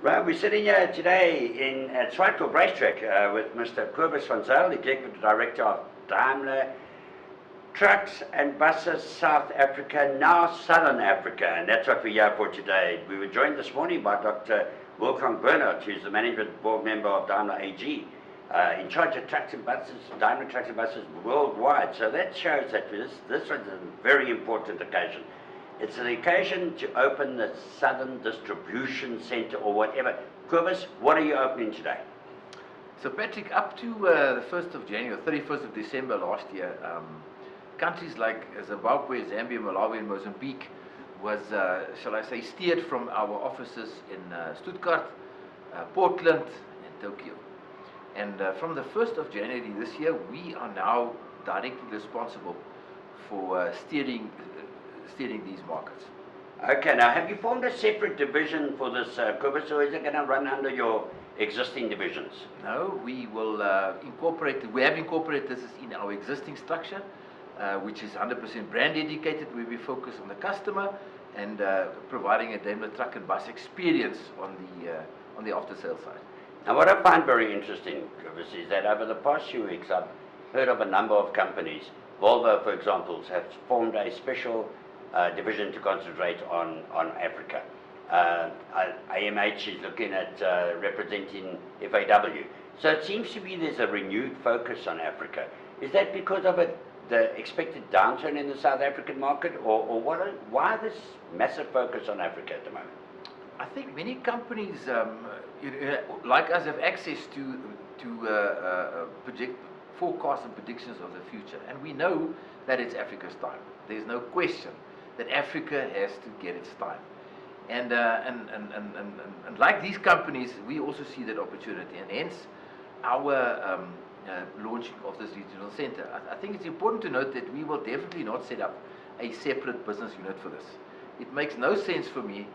Right, we're sitting here today at Zwartkoop Racetrack with Mr. Kobus van Zyl, Executive Director of Daimler Trucks and Buses South Africa, now Southern Africa, and that's what we're here for today. We were joined this morning by Dr. Wolfgang Bernhardt, who's the Management Board Member of Daimler AG, in charge of trucks and buses, Daimler Trucks and Buses worldwide. So that shows that this was a very important occasion. It's an occasion to open the Southern Distribution Center or whatever. Kobus, what are you opening today? So Patrick, up to the 1st of January, 31st of December last year, countries like Zimbabwe, Zambia, Malawi and Mozambique was, shall I say, steered from our offices in Stuttgart, Portland and Tokyo. And from the 1st of January this year, we are now directly responsible for steering these markets. Okay, now have you formed a separate division for this, Kobus, or is it going to run under your existing divisions? No, we will we have incorporated this in our existing structure, which is 100% brand dedicated, where we focus on the customer and providing a Daimler truck and bus experience on the after-sales side. Now what I find very interesting, Kobus, is that over the past few weeks I've heard of a number of companies. Volvo, for example, has formed a special division to concentrate on Africa. AMH is looking at representing FAW. So it seems to be there's a renewed focus on Africa. Is that because of the expected downturn in the South African market, or why this massive focus on Africa at the moment? I think many companies like us have access to forecasts and predictions of the future, and we know that it's Africa's time. There's no question that Africa has to get its time, and like these companies, we also see that opportunity, and hence our launching of this regional center. I think it's important to note that we will definitely not set up a separate business unit for this. It makes no sense for me,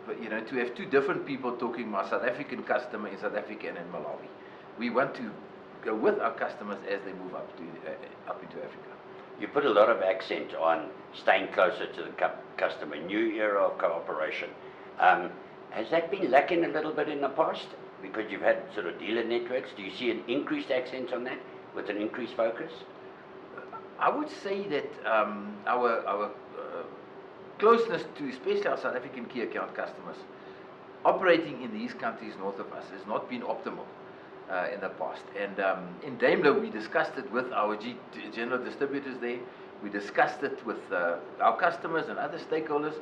to have two different people talking about South African customer in South Africa and in Malawi. We want to go with our customers as they move up into Africa. You put a lot of accent on staying closer to the customer, new era of cooperation. Has that been lacking a little bit in the past? Because you've had sort of dealer networks. Do you see an increased accent on that with an increased focus? I would say that our closeness to especially our South African key account customers operating in these countries north of us has not been optimal in the past. And in Daimler, we discussed it with our general distributors there. We discussed it with our customers and other stakeholders,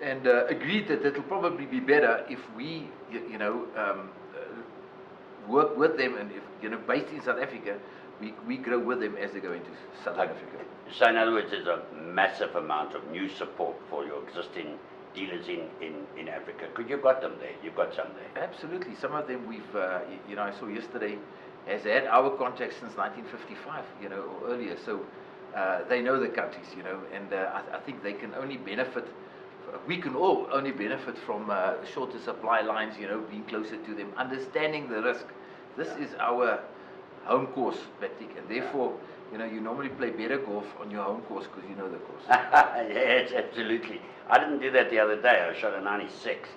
and agreed that it will probably be better if we, work with them, and if, based in South Africa, we grow with them as they go into South Africa. So in other words, there's a massive amount of new support for your existing dealers in Africa. Because you've got them there, you've got some there. Absolutely. Some of them we've, I saw yesterday, has had our contacts since 1955, or earlier. So they know the countries, and I think they can only benefit, we can all only benefit from shorter supply lines, being closer to them, understanding the risk. This is our home course, Patrick, and therefore, you normally play better golf on your home course because you know the course. Yes, absolutely. I didn't do that the other day. I shot a 96.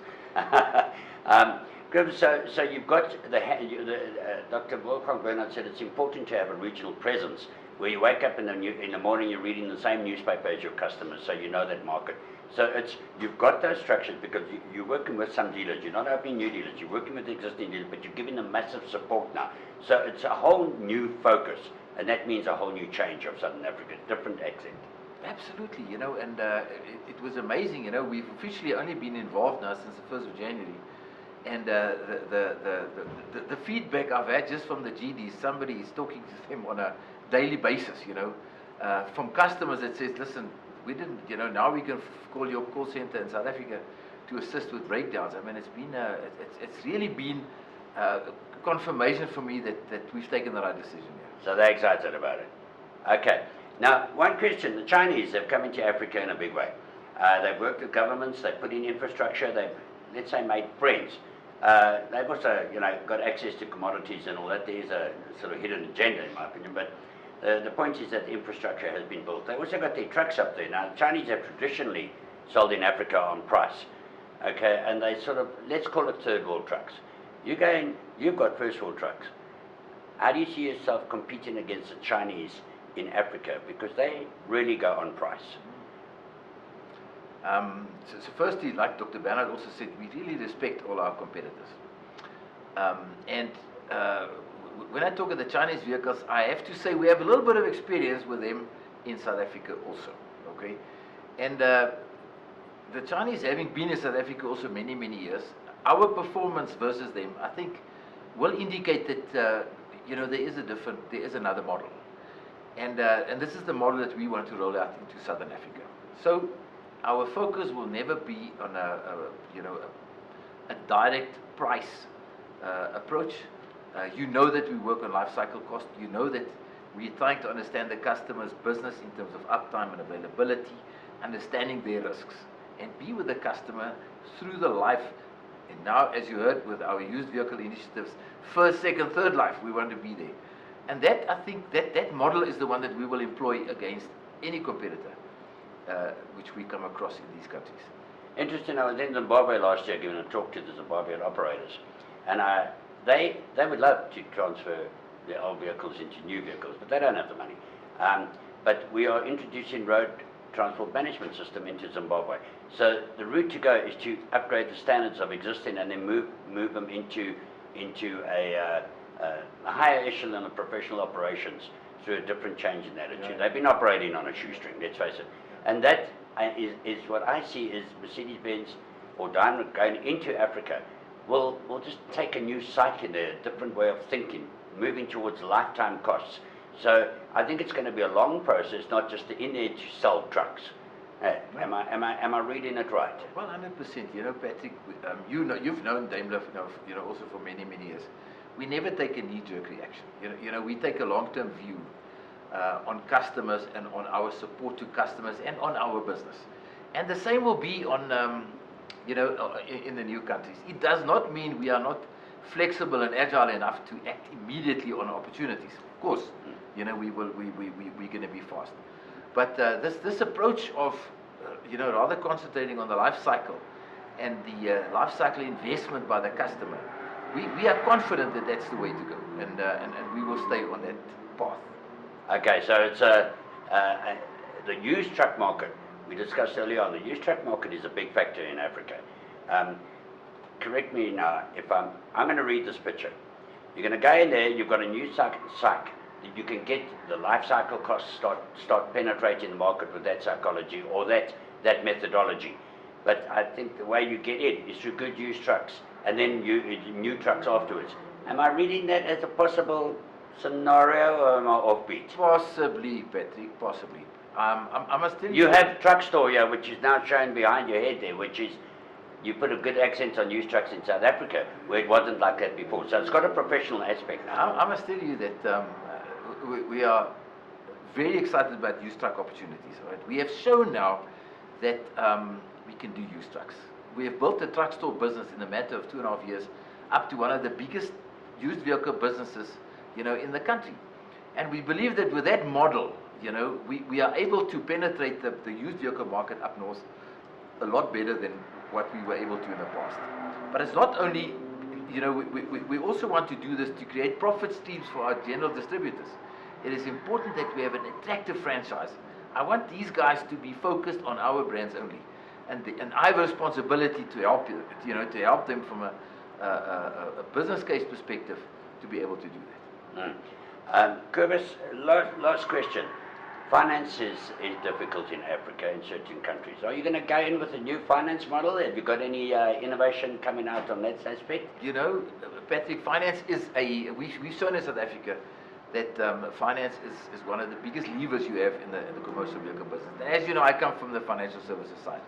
So you've got Dr. Wolfgang Bernhardt said it's important to have a regional presence where you wake up in the morning, you're reading the same newspaper as your customers, so you know that market. So you've got those structures because you're working with some dealers. You're not opening new dealers. You're working with existing dealers, but you're giving them massive support now. So it's a whole new focus, and that means a whole new change of Southern Africa, different accent. Absolutely, and it was amazing. We've officially only been involved now since the 1st of January, and the feedback I've had just from the GDs, somebody is talking to them on a daily basis, from customers that says, listen, we didn't, now we can call your call center in South Africa to assist with breakdowns. I mean, it's really been confirmation for me that we've taken the right decision here. So they're excited about it. Okay. Now, one question. The Chinese have come into Africa in a big way. They've worked with governments, they've put in infrastructure, they've, let's say, made friends. They've also, got access to commodities and all that. There's a sort of hidden agenda, in my opinion, but the point is that the infrastructure has been built. They also got their trucks up there. Now, the Chinese have traditionally sold in Africa on price. okay, and they sort of, let's call it third world trucks. You go in, you've got first world trucks. How do you see yourself competing against the Chinese in Africa? Because they really go on price. So firstly, like Dr. Bernard also said, we really respect all our competitors. When I talk of the Chinese vehicles, I have to say we have a little bit of experience with them in South Africa also, okay? And the Chinese, having been in South Africa also many, many years, our performance versus them, I think, will indicate that, there is another model. And this is the model that we want to roll out into Southern Africa. So our focus will never be on a direct price approach. You know that we work on life cycle cost. You know that we're trying to understand the customer's business in terms of uptime and availability, understanding their risks, and be with the customer through the life. And now, as you heard with our used vehicle initiatives, first, second, third life, we want to be there. And that, I think, that model is the one that we will employ against any competitor which we come across in these countries. Interesting, I was in Zimbabwe last year giving a talk to the Zimbabwean operators, and they would love to transfer their old vehicles into new vehicles, but they don't have the money. But we are introducing road transport management system into Zimbabwe. So the route to go is to upgrade the standards of existing and then move them into a higher echelon of professional operations through a different change in attitude. Yeah. They've been operating on a shoestring, let's face it. And that is what I see is Mercedes-Benz or Daimler going into Africa will just take a new psyche there, a different way of thinking, moving towards lifetime costs. So I think it's going to be a long process, not just in there to sell trucks. Am I reading it right? Well, 100%. You know, Patrick, you've known Daimler, also for many, many years. We never take a knee-jerk reaction. We take a long-term view on customers and on our support to customers and on our business. And the same will be on, in the new countries. It does not mean we are not flexible and agile enough to act immediately on opportunities. Of course, we're going to be fast. But this approach of, rather concentrating on the life cycle and the life cycle investment by the customer, we are confident that that's the way to go, and we will stay on that path. Okay, so it's the used truck market. We discussed earlier on, the used truck market is a big factor in Africa. Correct me now if I'm going to read this picture. You're going to go in there, you've got a new psych that you can get the life cycle costs start penetrating the market with that psychology or that methodology. But I think the way you get in is through good used trucks and then new trucks afterwards. Am I reading that as a possible scenario or am I offbeat? Possibly, Patrick, possibly. I must tell you. You have Truck Store here, which is now shown behind your head there, which is, you put a good accent on used trucks in South Africa, where it wasn't like that before. So it's got a professional aspect now. I must tell you that we are very excited about used truck opportunities. Right? We have shown now that we can do used trucks. We have built a Truck Store business in a matter of 2.5 years up to one of the biggest used vehicle businesses, in the country. And we believe that with that model, we are able to penetrate the used vehicle market up north a lot better than what we were able to in the past. But it's not only, we also want to do this to create profit streams for our general distributors. It is important that we have an attractive franchise. I want these guys to be focused on our brands only. And I have a responsibility to help to help them from a business case perspective to be able to do that. Kobus, last question. Finance is difficult in Africa, in certain countries. Are you going to go in with a new finance model? Have you got any innovation coming out on that aspect? Patrick, finance is we've shown in South Africa that finance is one of the biggest levers you have in the commercial vehicle business. And as you know, I come from the financial services side.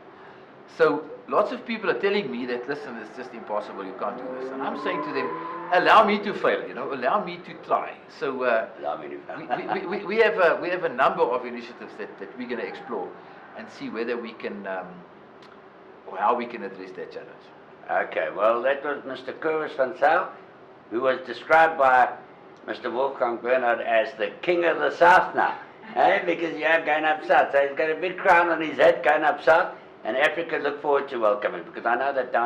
So lots of people are telling me that, listen, it's just impossible, you can't do this. And I'm saying to them, allow me to fail, allow me to try. So allow me to fail. we have a number of initiatives that we're going to explore and see whether we can, or how we can address that challenge. Okay, well, that was Mr. Kobus van Zyl, who was described by Mr. Wolfgang Bernhard as the king of the south now, because you have going up south. So he's got a big crown on his head going up south. and Africa look forward to welcoming, because I know that down